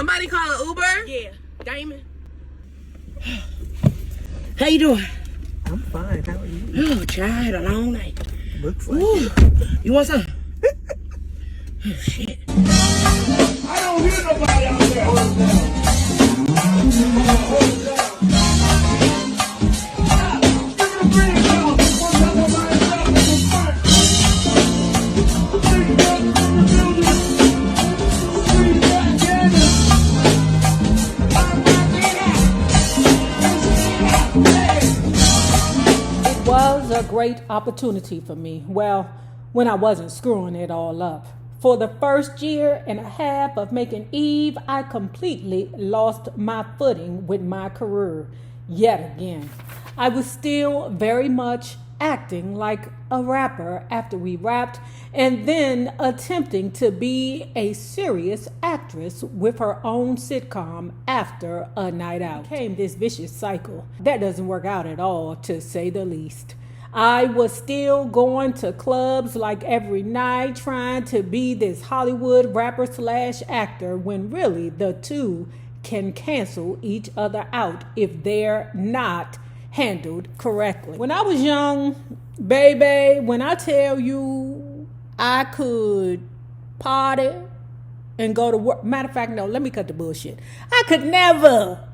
Somebody call an Uber? Yeah, Damon. How you doing? I'm fine. How are you? Oh, child, I had a long night. Looks like Ooh. it. You want some? Oh, shit. I don't hear nobody out there. Hold it down. Hold it down. Give me the green bell. One time on my left in the front. Green bell in the building. Green bell Cannon. I'm back in. It was a great opportunity for me. Well, when I wasn't screwing it all up. For the first year and a half of making Eve, I completely lost my footing with my career yet again. I was still very much acting like a rapper after we rapped, and then attempting to be a serious actress with her own sitcom after a night out. It became this vicious cycle that doesn't work out at all, to say the least. I was still going to clubs like every night, trying to be this Hollywood rapper / actor, when really the two can cancel each other out if they're not handled correctly. When I was young, baby, when I tell you I could party and go to work, matter of fact, no, let me cut the bullshit. I could never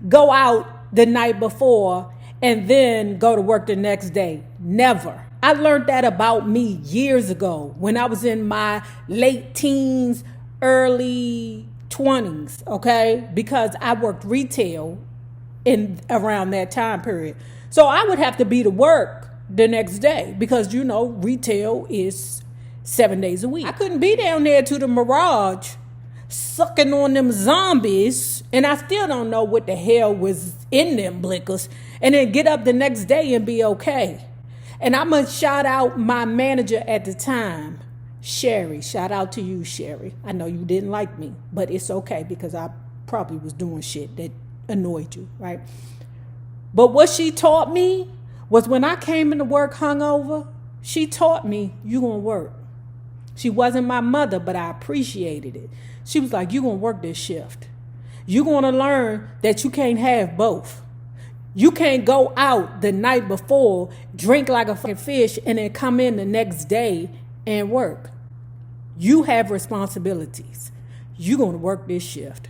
go out the night before and then go to work the next day. Never. I learned that about me years ago when I was in my late teens, early 20s, okay? Because I worked retail in around that time period. So I would have to be to work the next day because, you know, retail is 7 days a week. I couldn't be down there to the Mirage sucking on them zombies, and I still don't know what the hell was in them blickers, and then get up the next day and be okay. And I'm gonna shout out my manager at the time, Sherry. Shout out to you, Sherry. I know you didn't like me, but it's okay because I probably was doing shit that annoyed you, right? But what she taught me was when I came into work hungover, she taught me, you gonna work. She wasn't my mother, but I appreciated it. She was like, you gonna work this shift. You're gonna learn that you can't have both. You can't go out the night before, drink like a fucking fish, and then come in the next day and work. You have responsibilities. You're gonna work this shift.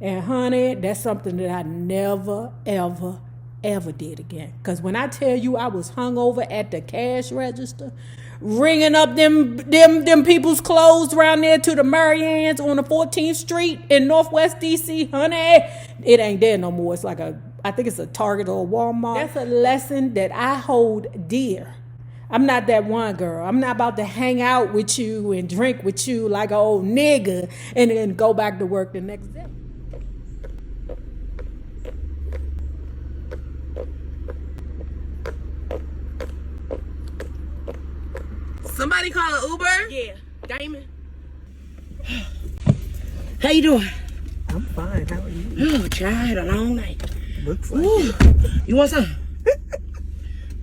And honey, that's something that I never, ever did again. Because when I tell you I was hungover at the cash register, ringing up them people's clothes around there to the Mariann's on the 14th Street in Northwest DC, honey, it ain't there no more. It's like I think it's a Target or a Walmart. That's a lesson that I hold dear. I'm not that one girl. I'm not about to hang out with you and drink with you like an old nigga and then go back to work the next day. Somebody call an Uber? Yeah, Damon. How you doing? I'm fine. How are you? Oh, child, I had a long night. Looks like Ooh. it. You want some?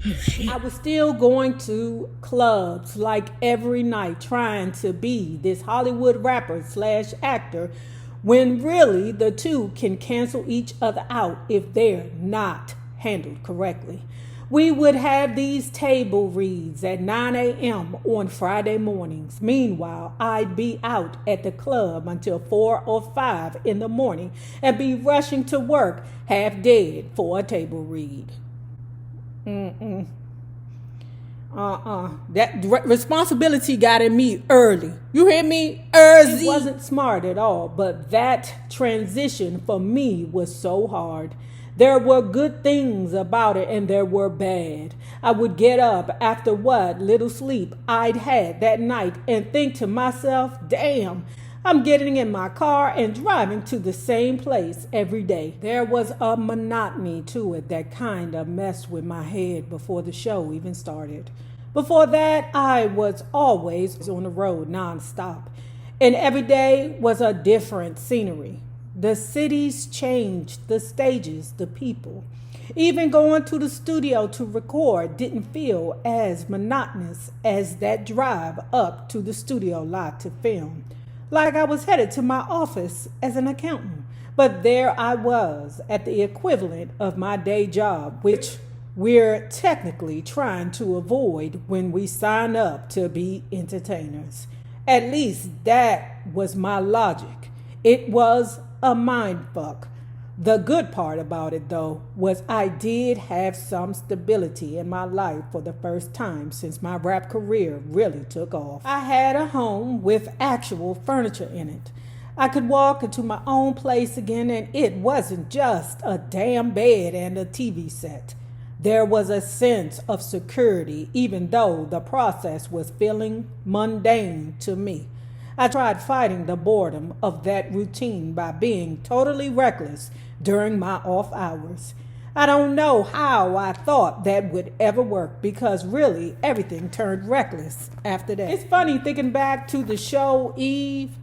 Oh, shit. I was still going to clubs like every night, trying to be this Hollywood rapper / actor, when really the two can cancel each other out if they're not handled correctly. We would have these table reads at 9 a.m. on Friday mornings. Meanwhile, I'd be out at the club until 4 or 5 in the morning and be rushing to work half dead for a table read. That responsibility got in me early. You hear me? Early. It wasn't smart at all, but that transition for me was so hard. There were good things about it and there were bad. I would get up after what little sleep I'd had that night and think to myself, damn, I'm getting in my car and driving to the same place every day. There was a monotony to it that kind of messed with my head before the show even started. Before that, I was always on the road nonstop, and every day was a different scenery. The cities changed, the stages, the people. Even going to the studio to record didn't feel as monotonous as that drive up to the studio lot to film. like I was headed to my office as an accountant. But there I was at the equivalent of my day job, which we're technically trying to avoid when we sign up to be entertainers. At least that was my logic. It was a mind fuck. The good part about it, though, was I did have some stability in my life for the first time since my rap career really took off. I had a home with actual furniture in it. I could walk into my own place again, and it wasn't just a damn bed and a TV set. There was a sense of security, even though the process was feeling mundane to me. I tried fighting the boredom of that routine by being totally reckless during my off hours. I don't know how I thought that would ever work, because really everything turned reckless after that. It's funny thinking back to the show Eve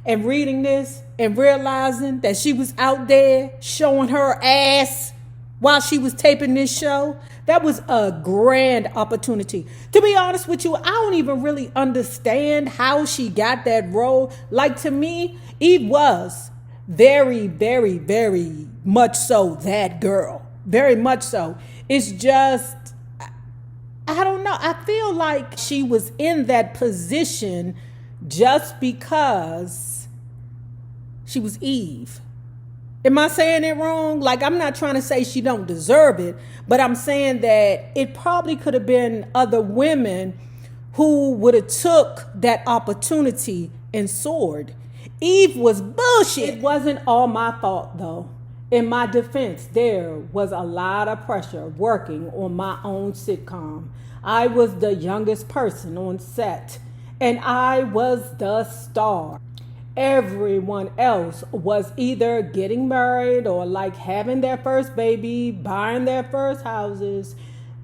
and reading this and realizing that she was out there showing her ass while she was taping this show. That was a grand opportunity. To be honest with you, I don't even really understand how she got that role. Like, to me, Eve was very, very, very much so that girl. Very much so. It's just, I don't know. I feel like she was in that position just because she was Eve. Am I saying it wrong? Like, I'm not trying to say she don't deserve it, but I'm saying that it probably could have been other women who would have took that opportunity and soared. Eve was bullshit. It wasn't all my fault, though. In my defense, there was a lot of pressure working on my own sitcom. I was the youngest person on set, and I was the star. Everyone else was either getting married or like having their first baby, buying their first houses.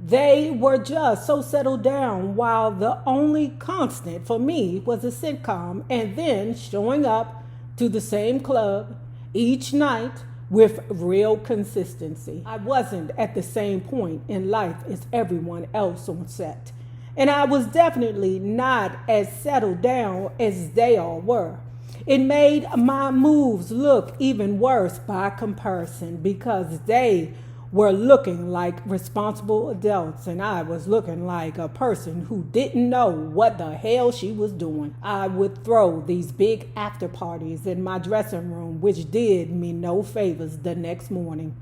They were just so settled down, while the only constant for me was a sitcom, and then showing up to the same club each night with real consistency. I wasn't at the same point in life as everyone else on set, and I was definitely not as settled down as they all were. It made my moves look even worse by comparison, because they were looking like responsible adults and I was looking like a person who didn't know what the hell she was doing. I would throw these big after parties in my dressing room, which did me no favors the next morning.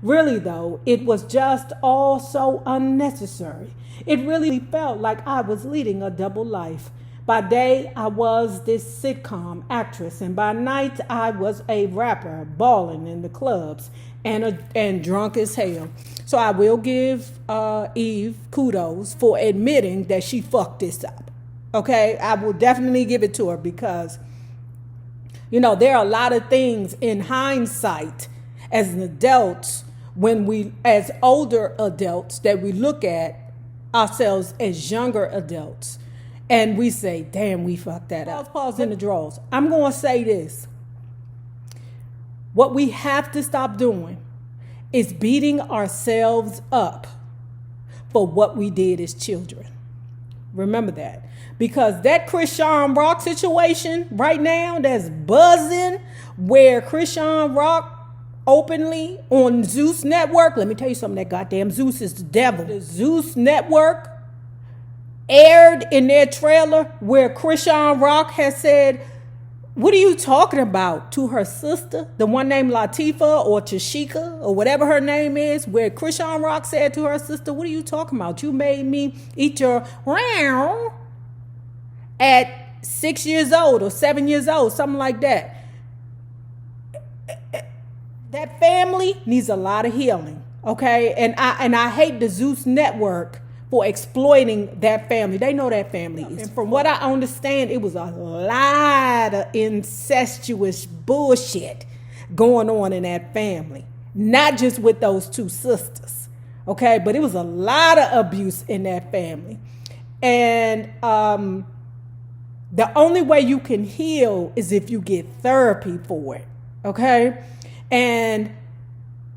Really, though, it was just all so unnecessary. It really felt like I was leading a double life. By day, I was this sitcom actress, and by night, I was a rapper balling in the clubs and drunk as hell. So I will give Eve kudos for admitting that she fucked this up. Okay, I will definitely give it to her, because, you know, there are a lot of things in hindsight as an adult, as older adults, that we look at ourselves as younger adults. And we say, damn, we fucked that up. Pause in the drawers. I'm going to say this. What we have to stop doing is beating ourselves up for what we did as children. Remember that. Because that Krishan Rock situation right now that's buzzing, where Krishan Rock openly on Zeus Network, let me tell you something, that goddamn Zeus is the devil. The Zeus Network aired in their trailer where Krishan Rock has said, "What are you talking about?" to her sister, the one named Latifah or Tashika or whatever her name is, where Krishan Rock said to her sister, "What are you talking about? You made me eat your wow at 6 years old or 7 years old," something like that. That family needs a lot of healing, okay? And I hate the Zeus Network for exploiting that family. They know that family is. And from what I understand, it was a lot of incestuous bullshit going on in that family. Not just with those two sisters, okay? But it was a lot of abuse in that family. And the only way you can heal is if you get therapy for it, okay? And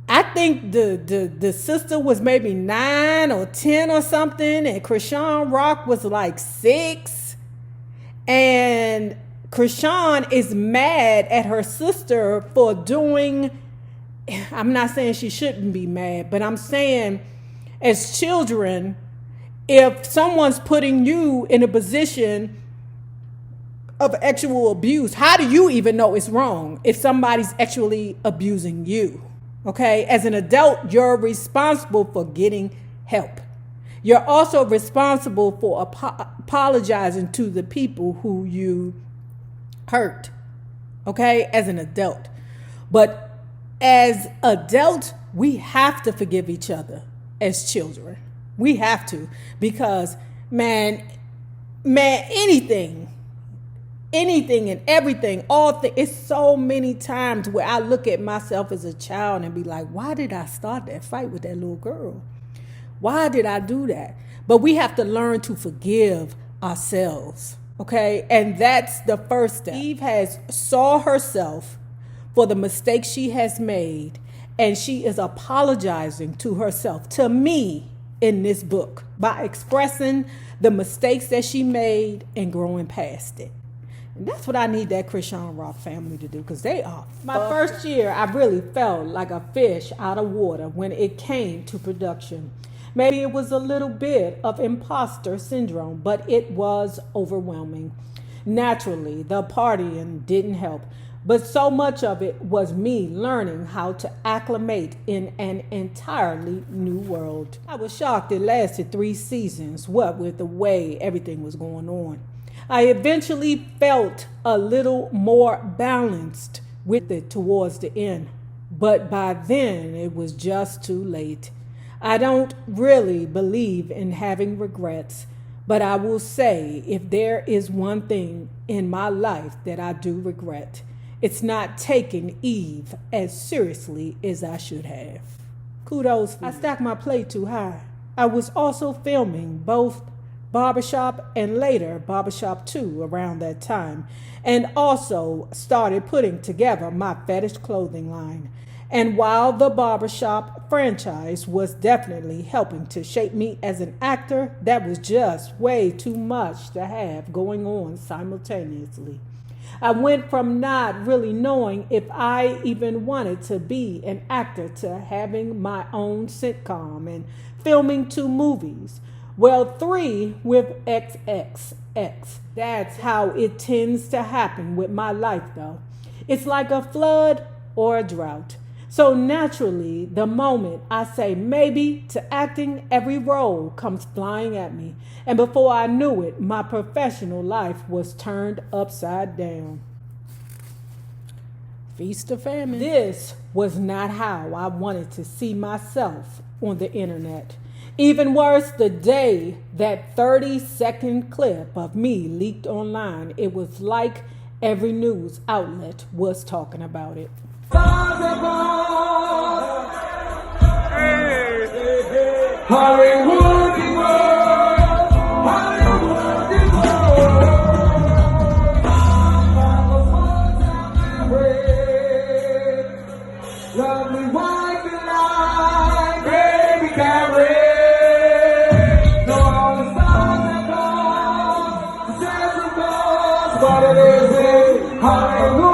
I think the sister was maybe 9 or 10 or something, and Krishan Rock was like 6. And Krishan is mad at her sister for doing, I'm not saying she shouldn't be mad, but I'm saying as children, if someone's putting you in a position of actual abuse, how do you even know it's wrong if somebody's actually abusing you? Okay, as an adult, you're responsible for getting help. You're also responsible for apologizing to the people who you hurt. Okay, as an adult. But as adults, we have to forgive each other as children. We have to, because man, anything and everything, it's so many times where I look at myself as a child and be like, why did I start that fight with that little girl? Why did I do that? But we have to learn to forgive ourselves, okay? And that's the first step. Eve has saw herself for the mistakes she has made, and she is apologizing to herself, to me, in this book, by expressing the mistakes that she made and growing past it. And that's what I need that Krishan Rock family to do, because they are. My first year, I really felt like a fish out of water when it came to production. Maybe it was a little bit of imposter syndrome, but it was overwhelming. Naturally, the partying didn't help, but so much of it was me learning how to acclimate in an entirely new world. I was shocked it lasted 3 seasons, what with the way everything was going on. I eventually felt a little more balanced with it towards the end, but by then it was just too late. I don't really believe in having regrets, but I will say if there is one thing in my life that I do regret, it's not taking Eve as seriously as I should have. Kudos. I stacked my plate too high. I was also filming both Barbershop and later Barbershop 2 around that time, and also started putting together my fetish clothing line. And while the Barbershop franchise was definitely helping to shape me as an actor, that was just way too much to have going on simultaneously. I went from not really knowing if I even wanted to be an actor to having my own sitcom and filming 2 movies. Well, 3 with XXX. That's how it tends to happen with my life, though. It's like a flood or a drought. So naturally, the moment I say maybe to acting, every role comes flying at me. And before I knew it, my professional life was turned upside down. Feast or famine. This was not how I wanted to see myself on the internet. Even worse, the day that 30-second clip of me leaked online, it was like every news outlet was talking about it. Hollywood, lovely white line, baby Carrie. No other stars that come, the sense of but it is in Hollywood.